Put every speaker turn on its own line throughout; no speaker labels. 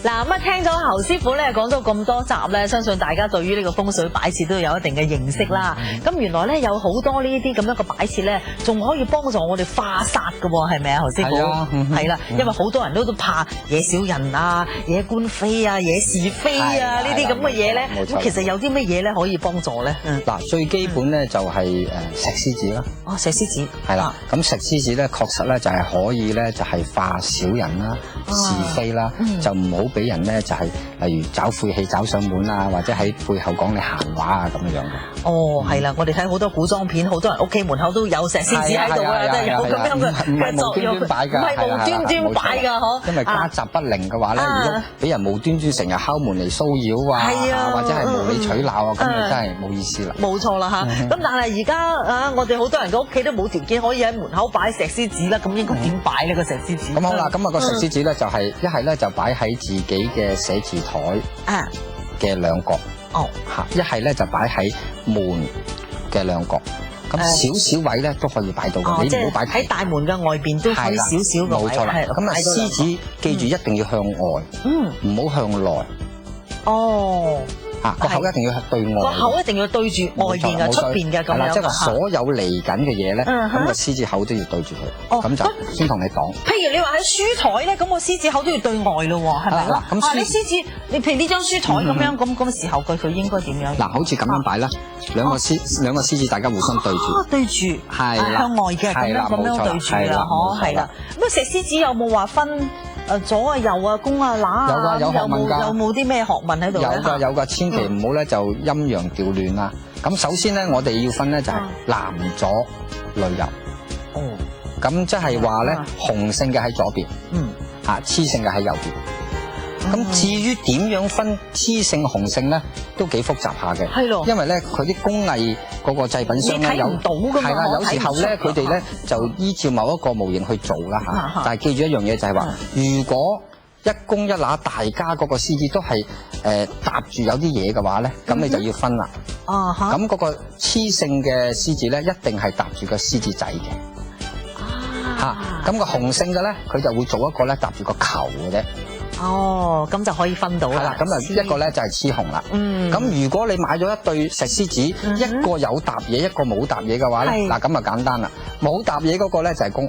嗱咁啊，聽咗侯師傅咧講咗咁多集咧，相信大家對於呢個風水擺設都有一定嘅認識啦。咁原來咧有好多呢啲咁樣嘅擺設咧，仲可以幫助我哋化煞嘅喎，係咪啊，侯師傅？
係啊，
係啦，因為好多人都怕惹小人啊、惹官非啊、惹是非啊呢啲咁嘅嘢咧。咁其實有啲乜嘢咧可以幫助咧？
嗱，最基本咧就係石獅子啦。
哦，石獅子。
係啦，咁石獅子咧確實咧就係可以咧就係化小人啦、是非啦，就唔好俾人咧就係例如找晦氣找上門啊，或者喺背後講你閒話啊咁樣嘅。
哦，係啦，我哋睇好多古裝片，好多人屋企門口都有石獅子喺度啊，即係有咁樣嘅作用，唔係無端端擺㗎，嗬。
因為家宅不寧嘅話咧，如果俾人無端端成日敲門嚟騷擾啊，或者係無理取鬧啊，咁就真係冇意思啦。
冇錯啦嚇，咁但係而家啊，我哋好多人嘅屋企都冇條件可以喺門口擺石獅子啦，咁應該點擺呢個石獅子？
咁好啦，咁啊個石獅子咧就係一係咧就擺喺自己嘅寫字台嘅兩角，一係咧就擺喺門嘅兩角，咁少少位咧都可以擺到嘅，你唔好擺喺
大門嘅外邊都可以少少嘅位。
冇錯啦，咁啊獅子記住一定要向外，唔好向內。哦。個口一定要對外，
個口一定要對住外邊嘅出邊嘅咁樣。
即係話所有嚟緊嘅嘢咧，咁個獅子口都要對住佢，咁就先同你講。
譬如你話喺書台咧，咁個獅子口都要對外咯喎，係咪啦？你獅子，你譬如呢張書台咁樣，咁時候佢應該點樣？
嗱，好似咁樣擺啦，兩個獅子大家互相對住，
對住，係向外嘅咁樣對住啦，係啦。咁啊，石獅子有冇話分？左啊右啊公啊乸啊，
有學問㗎，
有冇啲咩學問喺度咧？
有㗎，千祈唔好咧就陰陽調亂啦。咁首先咧，我哋要分咧就係男左女右。哦，咁即係話咧，雄性嘅喺左邊，雌性嘅喺右邊。咁至於點樣分雌性雄性咧，都幾複雜下嘅。係咯，因為咧佢啲工藝嗰個製品商咧有係啦，有時候咧佢哋咧就依照某一個模型去做啦嚇。但係記住一樣嘢就係話，如果一公一乸大家嗰個獅子都係搭住有啲嘢嘅話咧，咁你就要分啦。咁嗰個雌性嘅獅子咧，一定係搭住個獅子仔嘅。咁個雄性嘅咧，佢就會做一個咧搭住個球嘅啫。哦，咁就可以分到啦。係啦，咁啊一個咧就係雌雄啦。咁如果你買咗一對石獅子，一個有搭嘢，一個冇搭嘢嘅話咧，嗱咁啊簡單啦。冇搭嘢嗰個咧就係公。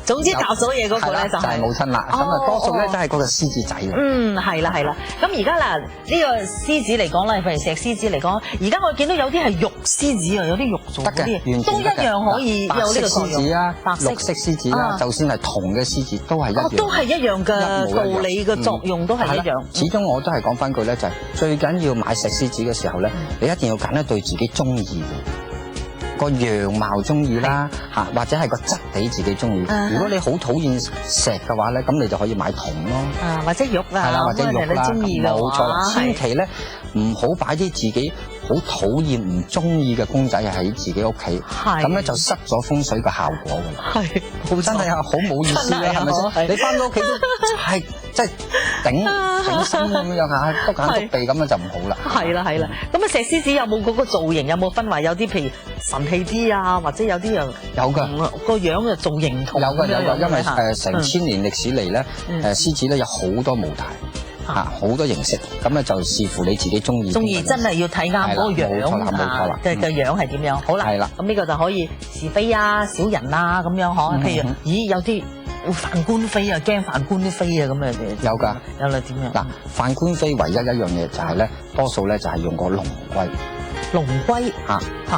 總之搭咗嘢嗰個咧就係母親啦。咁啊多數咧都係嗰個獅子仔。係啦係啦。咁而家嗱呢個獅子嚟講啦，譬如石獅子嚟講，而家我見到有啲係玉獅子啊，有啲玉做嗰啲，都一樣可以有呢個作用。白色獅子啊，綠色獅子啦，就算係銅嘅獅子都係一樣。都係一樣嘅道理嘅作用，都係一樣。始終我都係講翻句咧，就係最緊要買石獅子嘅時候咧，你一定要揀一對自己中意嘅。個樣貌中意啦，或者係個質地自己中意。如果你好討厭石嘅話咧，咁你就可以買銅咯，或者玉啦，或者玉啦，冇錯啦。千祈咧唔好擺啲自己好討厭唔中意嘅公仔喺自己屋企，咁咧就失咗風水嘅效果㗎啦。係，真係好冇意思啦，係咪先？你翻到屋企都係即係頂心咁樣嚇，篤眼篤鼻咁樣就唔好啦。係啦係啦，咁啊石獅子有冇嗰個造型？有冇分為有啲譬如神氣啲啊，或者有啲人有㗎個樣嘅造型同有㗎，因為成千年歷史嚟咧，獅子咧有好多模態。好多形式，咁咧就視乎你自己中意。中意真係要睇啱嗰個樣嘅樣係點樣。好啦，係啦，咁呢個就可以是非啊、小人啊咁樣嗬。譬如咦有啲會犯官非啊，驚犯官非啊咁嘅嘢。有㗎，有啦點樣？嗱，犯官非唯一一樣嘢就係咧，多數咧就係用個龍龜。龍龜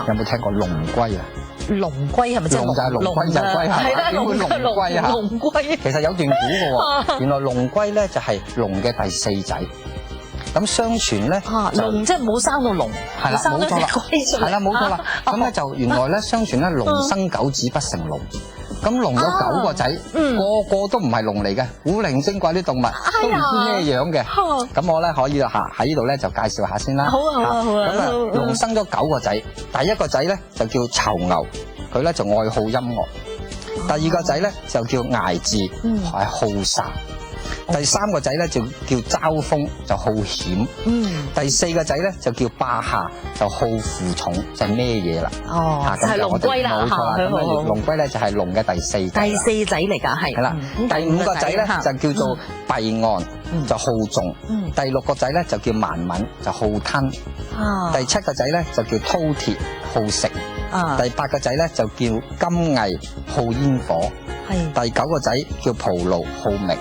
有冇聽過龍龜啊？龍龜係咪即係龍就係龍，龜就係龜，係啦，龍龜啊，龍龜其實有段古嘅喎，原來龍龜咧就係龍嘅第四仔。咁相傳咧，龍即係冇生到龍，係啦，冇錯啦，係啦，冇錯啦。咁咧就原來咧，相傳咧龍生九子不成龍。咁龍有9個仔，個個都唔係龍嚟嘅，古靈精怪啲動物都唔知咩樣嘅。咁我咧可以喺呢度咧就介紹下先啦。好啊好啊好啊。咁啊，龍生咗9個仔，第一個仔咧就叫囚牛，佢咧就愛好音樂。第二個仔咧就叫睚眥，係好殺。第三個仔咧就叫嘲風，就好險。第四個仔咧就叫霸下，就好負重，就係咩嘢啦？
就係龍龜啦，
冇錯啦。咁啊，龍龜咧就係龍嘅第四仔。
第四仔嚟㗎，係。
係啦，第五個仔咧就叫做弊岸，就好重。第六個仔咧就叫蠻敏，就好吞。第七個仔咧就叫饕餮，好食。第八個仔咧就叫金毅，好煙火。第九個仔叫蒲盧，好明。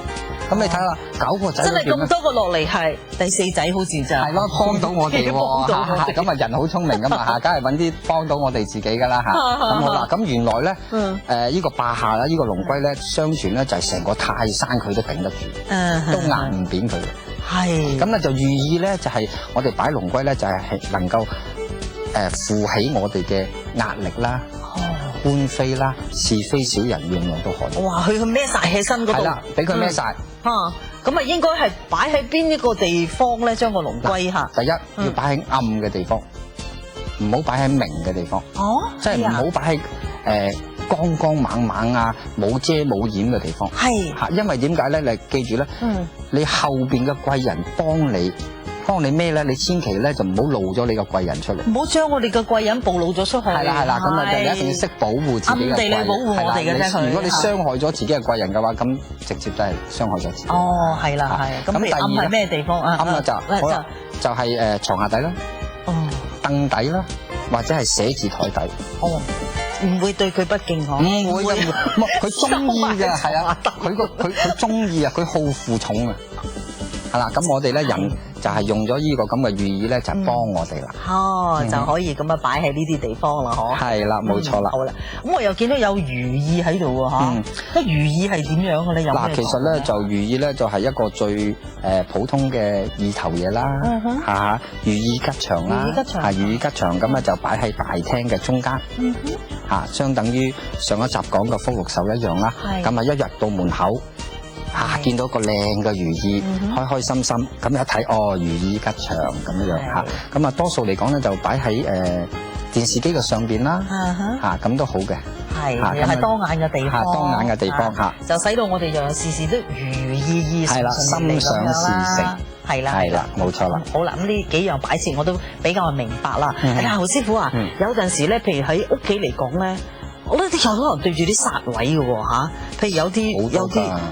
咁你睇下9個仔
真係咁多個落嚟，係第四仔好似就係
咯，幫到我哋喎。咁啊人好聰明噶嘛嚇，梗係揾啲幫到我哋自己噶啦嚇。咁好啦，咁原來咧呢個霸下啦，呢個龍龜咧，相傳咧就係成個泰山佢都頂得住，都壓唔扁佢。係。咁咧就寓意咧就係我哋擺龍龜咧就係能夠負起我哋嘅壓力啦。官非啦，是非小人樣樣都可以。哇！佢孭晒起身嗰度。係啦，俾佢孭晒。
咁啊應該係擺喺邊一個地方咧？將個龍龜嚇。
第一要擺喺暗嘅地方，唔好擺喺明嘅地方。即係唔好擺喺光光猛猛啊，冇遮冇掩嘅地方。係。嚇，因為點解咧？你記住咧，你後邊嘅貴人幫你咩咧？你千祈咧就唔好露咗你個貴人出嚟，唔好將我哋嘅貴人暴露咗出去。係啦，咁啊就一定要識保護自己嘅貴人。暗地裏保護我哋嘅啫。如果你傷害咗自己嘅貴人嘅話，咁直接就係傷害咗自己。
係啦，係。咁第二暗係咩地方啊？
暗啊就係床下底啦，凳底啦，或者係寫字台底。
唔會對佢不敬嗬？
唔會嘅，佢中意嘅，係啊，佢中意啊，佢好負重啊。係啦，咁我哋咧人就係用咗呢個咁嘅寓意咧，就幫我哋啦。
就可以咁樣擺喺呢啲地方啦，嗬。
係啦，冇錯啦。
好啦，咁我又見到有寓意喺度喎，嚇。咁寓意係點樣嘅咧？
嗱，其實咧就寓意咧就係一個最普通嘅意頭嘢啦，嚇，寓意吉祥啦，寓意吉祥咁咧就擺喺大廳嘅中間，嚇，相等於上一集講嘅福祿壽一樣啦。咁啊，一入到門口。見到個靚嘅寓意，開開心心，咁一睇寓意吉祥咁樣嚇，咁啊多數嚟講咧就擺喺電視機嘅上邊啦，咁都好嘅，
又係當眼嘅地方，
當眼嘅地方嚇，
就使到我哋樣事事都如意意順順
心想事成，
係啦，
冇錯啦。
好啦，咁呢幾樣擺設我都比較明白啦。侯師傅啊，有陣時咧，譬如喺屋企嚟講咧，我覺得啲有可能對住啲煞位嘅喎嚇，譬如有啲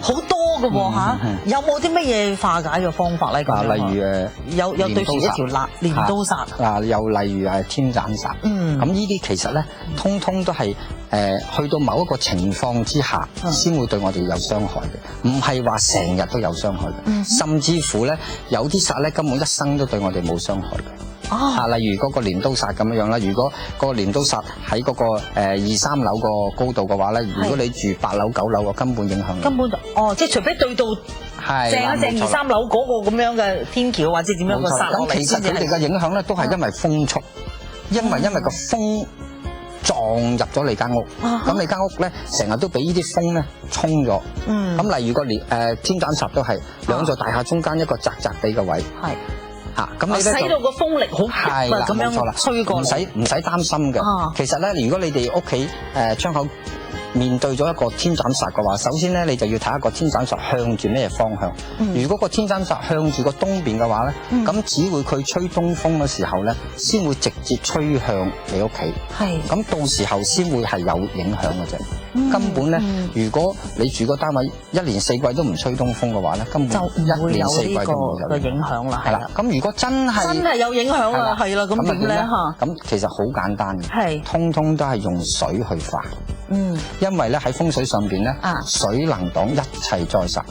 好多嘅喎嚇，有冇啲乜嘢化解嘅方法咧？
例如
有對住一條鐮刀煞，
又例如係天斬煞，咁呢啲其實咧，通通都係去到某一個情況之下，先會對我哋有傷害嘅，唔係話成日都有傷害嘅，甚至乎咧有啲煞咧根本一生都對我哋冇傷害嘅。例如嗰個鐮刀煞咁樣啦，如果個鐮刀煞喺嗰個2、3樓個高度嘅話咧，如果你住8樓、9樓嘅，根本影響。
根本就即係除非對到正2、3樓嗰個咁樣嘅天橋或者點樣個煞落嚟。
咁其實佢哋嘅影響咧都係因為風速，因為個風撞入咗你間屋，咁你間屋咧成日都俾呢啲風咧衝咗。咁例如個天斬煞都係兩座大廈中間一個窄窄地嘅位。咁你使
到個風力好勁啊，咁樣吹過，
唔使擔心嘅。其實咧，如果你哋屋企窗口面對咗一個天斬煞嘅話，首先咧你就要睇下個天斬煞向住咩方向。如果個天斬煞向住個東邊嘅話咧，咁只會佢吹東風嘅時候咧，先會直接吹向你屋企。咁到時候先會係有影響嘅啫。根本咧，如果你住個單位1年4季都唔吹東風嘅話咧，根本1年4季都冇
有影響啦。係啦，
咁如果真係有影響啦，係啦，咁點咧嚇？咁其實好簡單嘅，通通都係用水去化。因為咧喺風水上邊咧，水能擋一切災煞。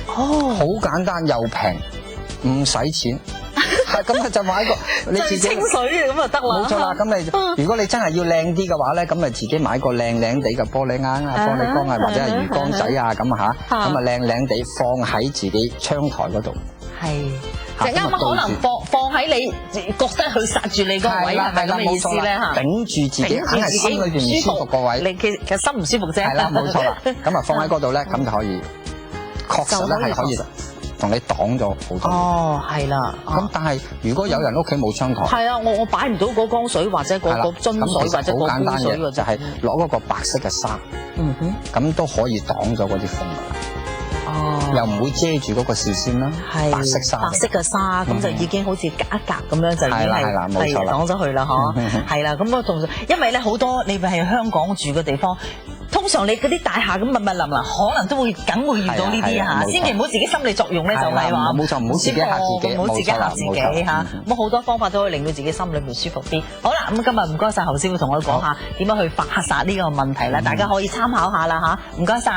好簡單又平，唔使錢。咁就買個你自己
清水咁就得啦。
冇錯啦，咁你如果你真係要靚啲嘅話咧，咁咪自己買個靚地嘅玻璃罌啊、玻璃缸啊，或者係魚缸仔啊咁嚇，咁啊靚地放喺自己窗台嗰度。
就啱啱可能放喺你覺得佢殺住你個位，係咪咁嘅意思咧嚇？
頂住自己，硬係心裏邊唔舒服個位。
你其實心唔舒服啫。
係啦，冇錯啦。咁啊放喺嗰度咧，咁就可以確實咧係可以同你擋咗好多。
係啦。
咁但係如果有人屋企冇窗台，
係啊，我擺唔到嗰缸水或者嗰個樽水或者嗰個
好簡單嘅，就係攞嗰個白色嘅沙，咁都可以擋咗嗰啲風㗎。又唔會遮住嗰個視線啦，白色紗，
白色嘅紗咁就已經好似隔一格咁樣就已經係擋咗佢啦，嗬，係啦，咁我同因為咧好多你咪係香港住嘅地方。通常你嗰啲大廈咁密密林林，可能都會梗會遇到呢啲嚇，千祈唔好自己心理作用咧，就係話
冇錯，唔好自己嚇自己，
唔好自己嚇自己嚇。咁好多方法都可以令到自己心裏面舒服啲。好啦，咁今日唔該曬侯師傅同我講下點樣去發煞呢個問題啦，大家可以參考下啦嚇。唔該曬。